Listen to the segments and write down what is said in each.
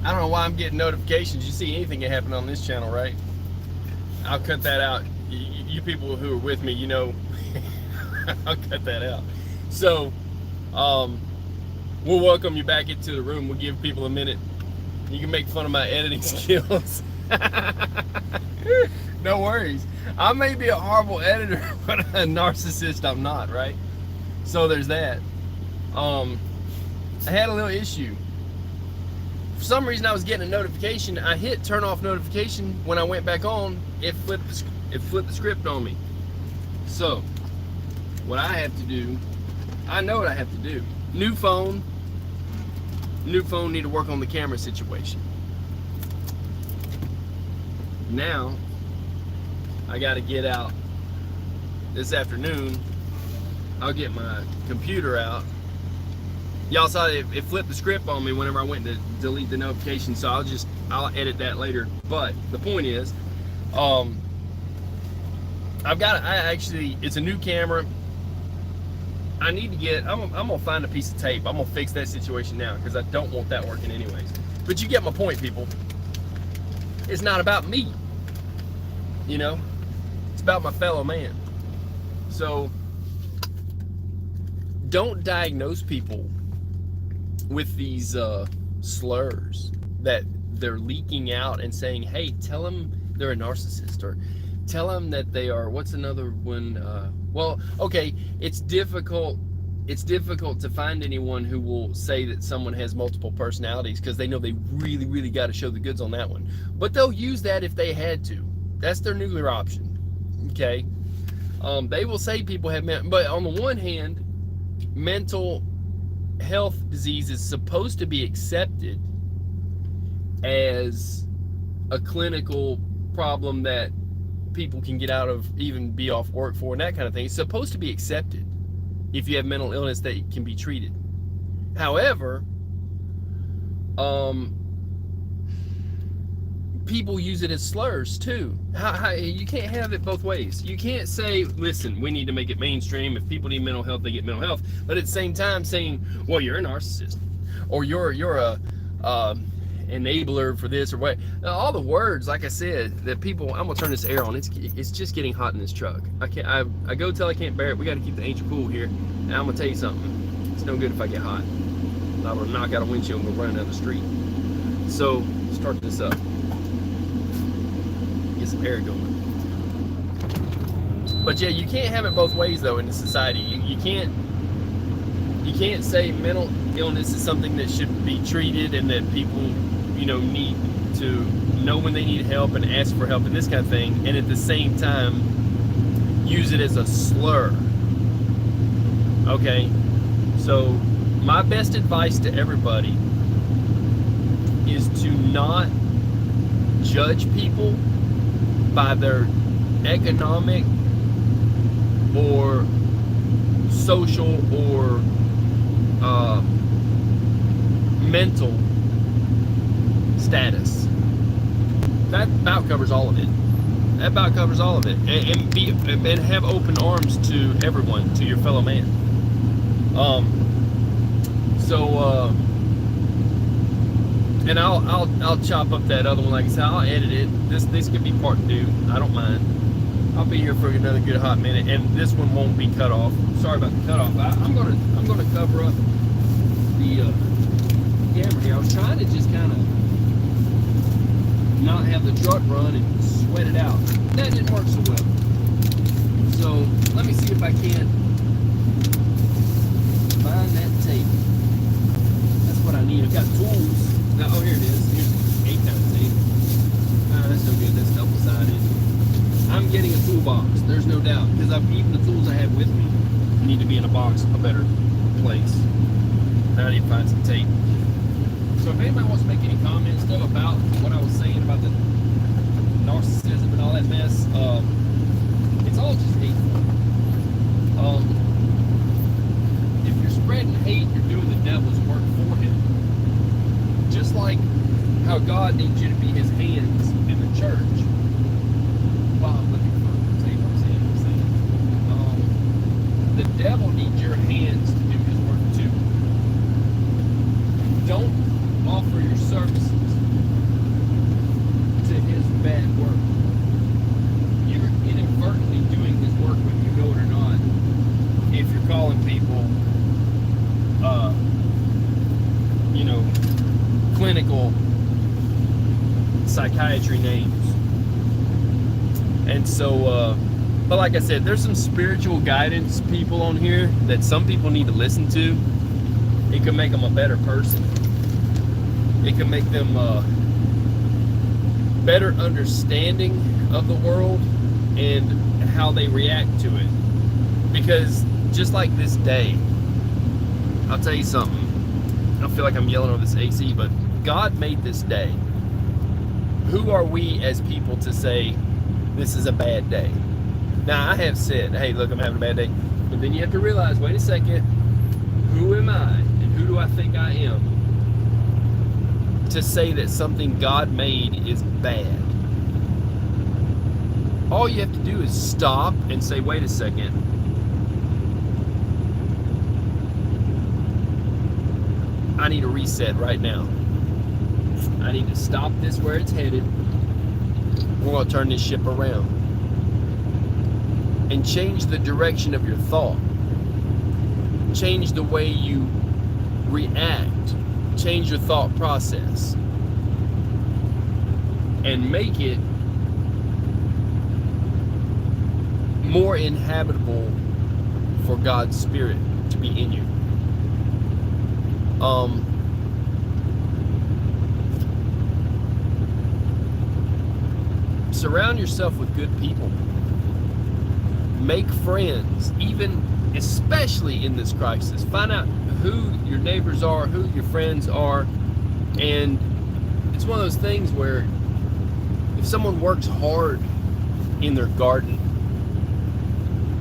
I don't know why I'm getting notifications. You see anything that happened on this channel, right? I'll cut that out. You people who are with me, you know, I'll cut that out. So, we'll welcome you back into the room. We'll give people a minute. You can make fun of my editing skills. No worries. I may be a horrible editor, but a narcissist I'm not, right? So there's that. I had a little issue. For some reason I was getting a notification. I hit turn off notification. When I went back on, it flipped the script on me. So what I have to do, I know what I have to do. New phone need to work on the camera situation. Now I got to get out this afternoon. I'll get my computer out. Y'all saw it flipped the script on me whenever I went to delete the notification, so I'll edit that later. But the point is, it's a new camera. I need to get, I'm gonna find a piece of tape. I'm gonna fix that situation now because I don't want that working anyways. But you get my point, people. It's not about me, you know? It's about my fellow man. So don't diagnose people with these slurs that they're leaking out and saying, hey, tell them they're a narcissist, or tell them that they are, what's another one? Well, okay, it's difficult to find anyone who will say that someone has multiple personalities because they know they really, really got to show the goods on that one. But they'll use that if they had to. That's their nuclear option, okay? They will say people have, but on the one hand, mental health disease is supposed to be accepted as a clinical problem that people can get out of, even be off work for, and that kind of thing. It's supposed to be accepted if you have mental illness that can be treated. However, people use it as slurs too. You can't have it both ways. You can't say, listen, we need to make it mainstream. If people need mental health, they get mental health. But at the same time saying, well, you're a narcissist, or you're a enabler for this or what. All the words, like I said, that people, I'm gonna turn this air on. It's just getting hot in this truck. I go till I can't bear it. We got to keep the angel cool here. And I'm gonna tell you something. It's no good if I get hot. I will knock out a windshield and go running down the street. So start this up. Get some air going. But yeah, you can't have it both ways though in the society. You can't say mental illness is something that should be treated and that people, you know, need to know when they need help and ask for help and this kind of thing, and at the same time use it as a slur. Okay, so my best advice to everybody is to not judge people by their economic or social or mental status. That about covers all of it. That about covers all of it. And have open arms to everyone, to your fellow man. And I'll chop up that other one. Like I said, I'll edit it. This could be part 2. I don't mind. I'll be here for another good hot minute, and this one won't be cut off. Sorry about the cut off. I'm gonna cover up the camera here. I was trying to just kind of not have the truck run and sweat it out. That didn't work so well. So let me see if I can find that tape. That's what I need. I've got tools. Now, oh, here it is. Here's 8-count tape. That's no good. That's double-sided. I'm getting a toolbox. There's no doubt, because even the tools I have with me need to be in a box, a better place. Now I need to find some tape. So if anybody wants to make any comments though about what I was saying about the narcissism and all that mess, it's all just hateful. If you're spreading hate, you're doing the devil's work for him. Just like how God needs you to be his hands in the church. While I'm looking for tape, I'm saying. The devil needs your hands to do his work too. Don't offer yourself services to his bad work. You're inadvertently doing his work whether you know it or not. If you're calling people, clinical psychiatry names. And so, but like I said, there's some spiritual guidance people on here that some people need to listen to. It can make them a better person. It can make them better understanding of the world and how they react to it. Because just like this day, I'll tell you something. I feel like I'm yelling over this AC, but God made this day. Who are we as people to say this is a bad day? Now, I have said, hey, look, I'm having a bad day. But then you have to realize, wait a second, who am I and who do I think I am to say that something God made is bad? All you have to do is stop and say, wait a second. I need a reset right now. I need to stop this where it's headed. We're going to turn this ship around and change the direction of your thought. Change the way you react. Change your thought process. And make it more inhabitable for God's Spirit to be in you. Surround yourself with good people. Make friends, especially in this crisis. Find out who your neighbors are, who your friends are, and it's one of those things where if someone works hard in their garden,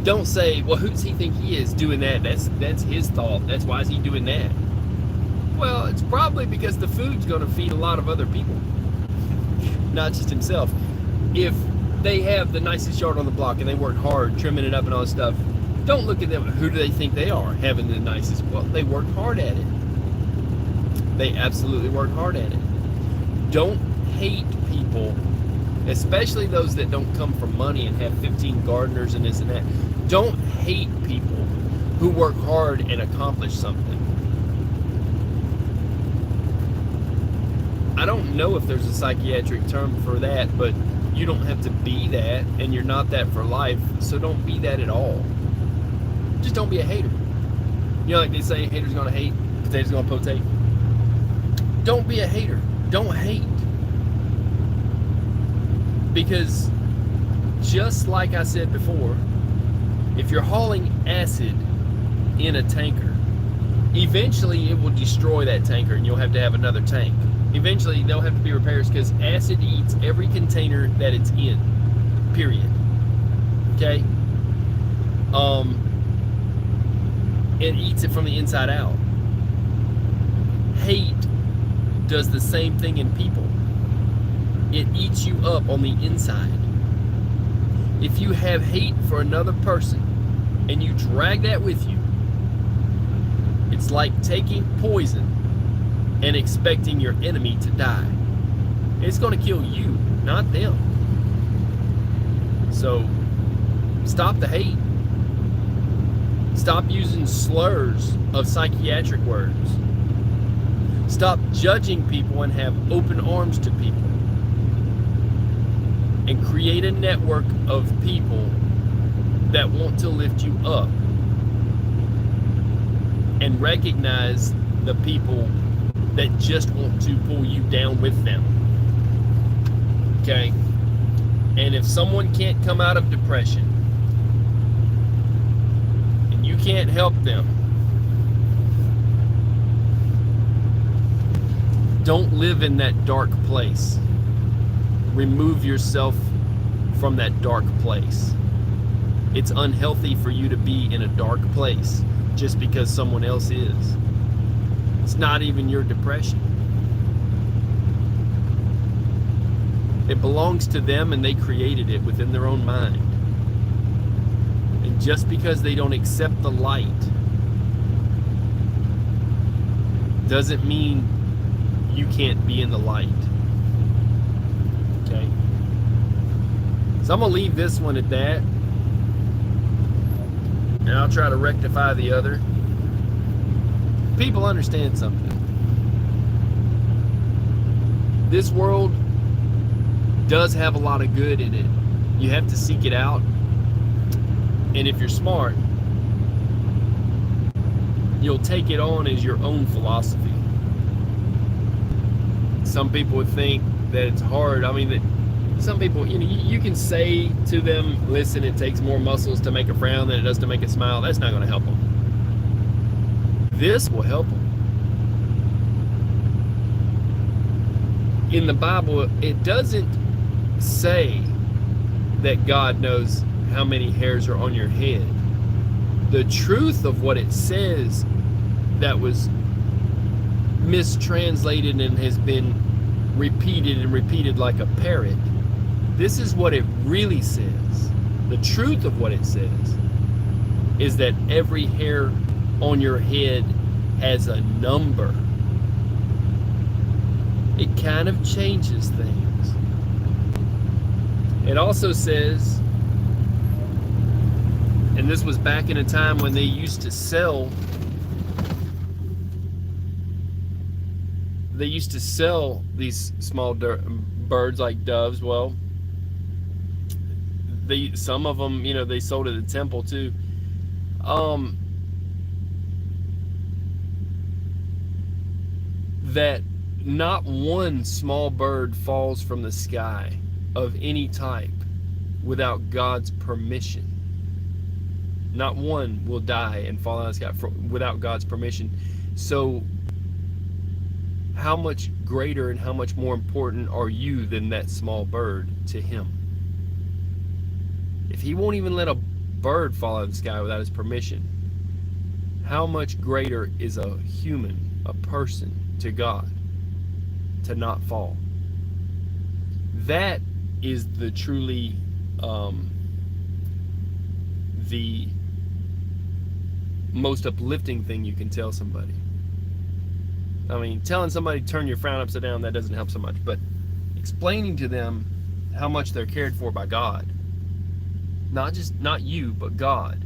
don't say, well, who does he think he is doing that? That's his thought. That's why is he doing that? Well, it's probably because the food's going to feed a lot of other people, not just himself. If they have the nicest yard on the block and they work hard trimming it up and all this stuff, don't look at them. Who do they think they are having the nicest? Well, they worked hard at it. They absolutely worked hard at it. Don't hate people, especially those that don't come from money and have 15 gardeners and this and that. Don't hate people who work hard and accomplish something. I don't know if there's a psychiatric term for that, but you don't have to be that, and you're not that for life, so don't be that at all. Just don't be a hater. You know, like they say, haters gonna hate, potatoes gonna potate. Don't be a hater. Don't hate. Because just like I said before, if you're hauling acid in a tanker, eventually it will destroy that tanker and you'll have to have another tank. Eventually there'll have to be repairs because acid eats every container that it's in, period. Okay? It eats it from the inside out. Hate does the same thing in people. It eats you up on the inside. If you have hate for another person and you drag that with you, it's like taking poison and expecting your enemy to die. It's going to kill you, not them. So stop the hate. Stop using slurs of psychiatric words. Stop judging people and have open arms to people. And create a network of people that want to lift you up. And recognize the people that just want to pull you down with them. Okay? And if someone can't come out of depression, and you can't help them, don't live in that dark place. Remove yourself from that dark place. It's unhealthy for you to be in a dark place just because someone else is. It's not even your depression. It belongs to them and they created it within their own mind. And just because they don't accept the light doesn't mean you can't be in the light. Okay? So I'm going to leave this one at that. And I'll try to rectify the other. People understand something. This world does have a lot of good in it. You have to seek it out. And if you're smart, you'll take it on as your own philosophy. Some people would think that it's hard. I mean, that some people, you can say to them, listen, it takes more muscles to make a frown than it does to make a smile. That's not going to help them. This will help them. In the Bible, it doesn't say that God knows how many hairs are on your head. The truth of what it says that was mistranslated and has been repeated and repeated like a parrot, this is what it really says. The truth of what it says is that every hair on your head has a number. It kind of changes things. It also says, and this was back in a time when they used to sell these small birds like doves. Well, some of them, they sold at the temple too. That not one small bird falls from the sky of any type without God's permission. Not one will die and fall out of the sky without God's permission. So how much greater and how much more important are you than that small bird to him? If he won't even let a bird fall out of the sky without his permission, how much greater is a human, a person, to God to not fall? That is the truly the most uplifting thing you can tell somebody. I mean, telling somebody to turn your frown upside down, that doesn't help so much, but explaining to them how much they're cared for by God, not you, but God,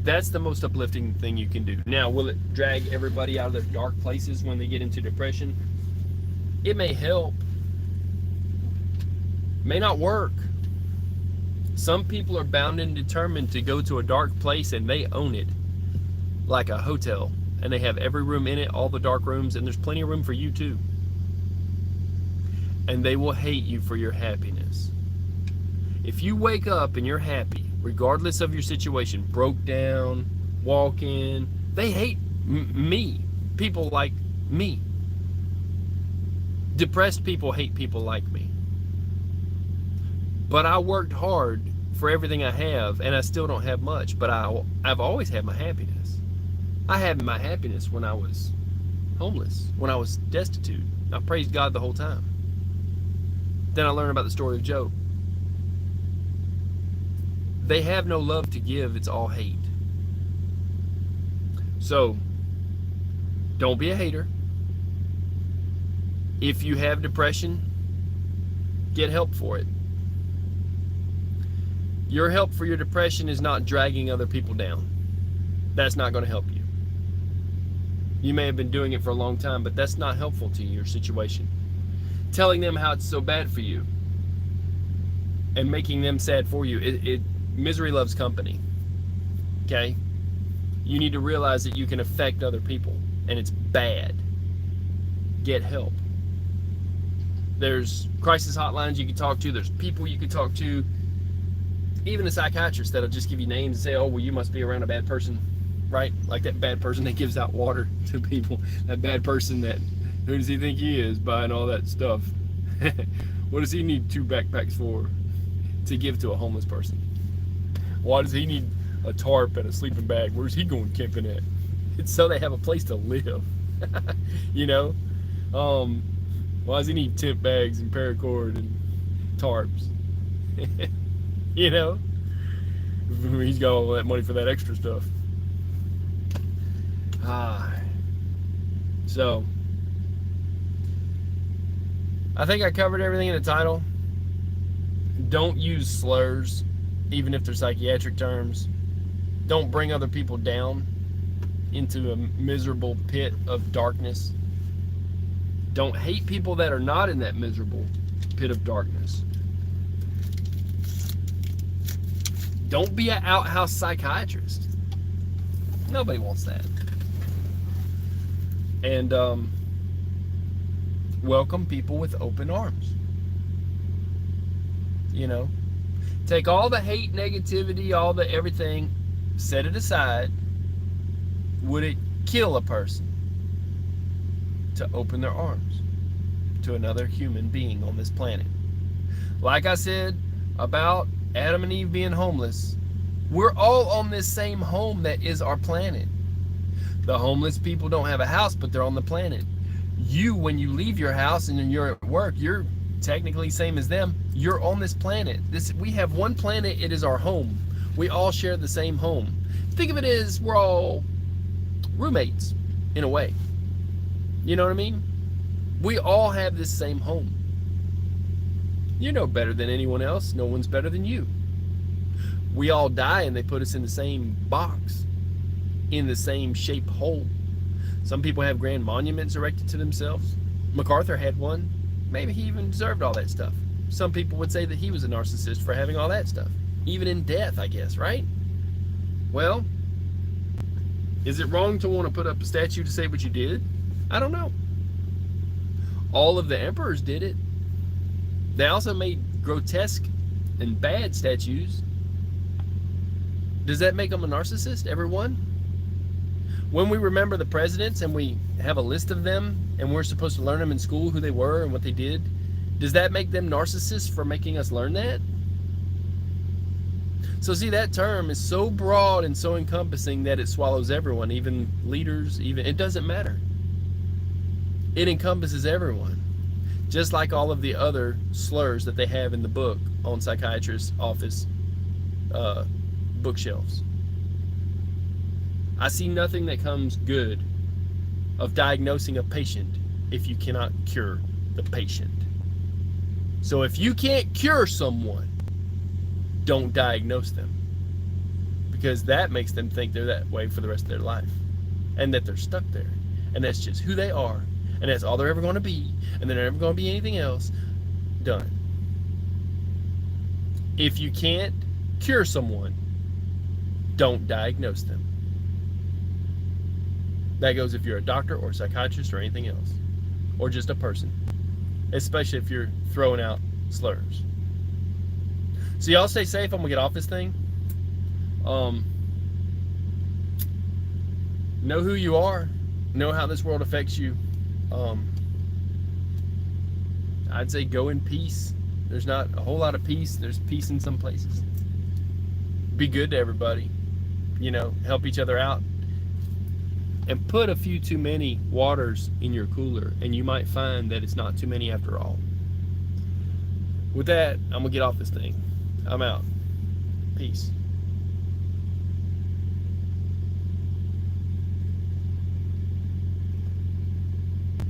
that's the most uplifting thing you can do. Now, will it drag everybody out of their dark places when they get into depression? It may help. May not work. Some people are bound and determined to go to a dark place and they own it, like a hotel, and they have every room in it, all the dark rooms, and there's plenty of room for you too. And they will hate you for your happiness. If you wake up and you're happy, regardless of your situation, broke down, walking, they hate me. People like me. Depressed people hate people like me. But I worked hard for everything I have, and I still don't have much, but I've always had my happiness. I had my happiness when I was homeless, when I was destitute. I praised God the whole time. Then I learned about the story of Job. They have no love to give, it's all hate. So, don't be a hater. If you have depression, get help for it. Your help for your depression is not dragging other people down. That's not going to help you. You may have been doing it for a long time, but that's not helpful to your situation. Telling them how it's so bad for you and making them sad for you, misery loves company. Okay? You need to realize that you can affect other people, and it's bad. Get help. There's crisis hotlines you can talk to. There's people you can talk to. Even a psychiatrist that'll just give you names and say, oh, well, you must be around a bad person, right? Like that bad person that gives out water to people. That bad person that, who does he think he is buying all that stuff? What does he need 2 backpacks for to give to a homeless person? Why does he need a tarp and a sleeping bag? Where's he going camping at? It's so they have a place to live. You know? Why does he need tent bags and paracord and tarps? You know? He's got all that money for that extra stuff. So, I think I covered everything in the title. Don't use slurs, even if they're psychiatric terms. Don't bring other people down into a miserable pit of darkness. Don't hate people that are not in that miserable pit of darkness. Don't be an outhouse psychiatrist. Nobody wants that. And welcome people with open arms. You know, take all the hate, negativity, all the everything, set it aside. Would it kill a person to open their arms to another human being on this planet? Like I said about Adam and Eve being homeless, we're all on this same home that is our planet. The homeless people don't have a house, but they're on the planet. You, when you leave your house and you're at work, you're technically same as them. You're on this planet. We have one planet. It is our home. We all share the same home. Think of it as we're all roommates in a way. You know what I mean? We all have this same home. You're no better than anyone else. No one's better than you. We all die and they put us in the same box, in the same shaped hole. Some people have grand monuments erected to themselves. MacArthur had one. Maybe he even deserved all that stuff. Some people would say that he was a narcissist for having all that stuff. Even in death, I guess, right? Well, is it wrong to want to put up a statue to say what you did? I don't know. All of the emperors did it. They also made grotesque and bad statues. Does that make them a narcissist, everyone? When we remember the presidents and we have a list of them and we're supposed to learn them in school, who they were and what they did, does that make them narcissists for making us learn that? So see, that term is so broad and so encompassing that it swallows everyone, even leaders, it doesn't matter. It encompasses everyone. Just like all of the other slurs that they have in the book on psychiatrists' office bookshelves. I see nothing that comes good of diagnosing a patient if you cannot cure the patient. So if you can't cure someone, don't diagnose them, because that makes them think they're that way for the rest of their life and that they're stuck there, and that's just who they are, and that's all they're ever going to be, and they're never going to be anything else. Done. If you can't cure someone, don't diagnose them. That goes if you're a doctor or a psychiatrist or anything else, or just a person, especially if you're throwing out slurs. So y'all stay safe. I'm gonna get off this thing. Know who you are. Know how this world affects you. I'd say go in peace. There's not a whole lot of peace. There's peace in some places. Be good to everybody. You know, help each other out. And put a few too many waters in your cooler, and you might find that it's not too many after all. With that, I'm gonna get off this thing. I'm out. Peace.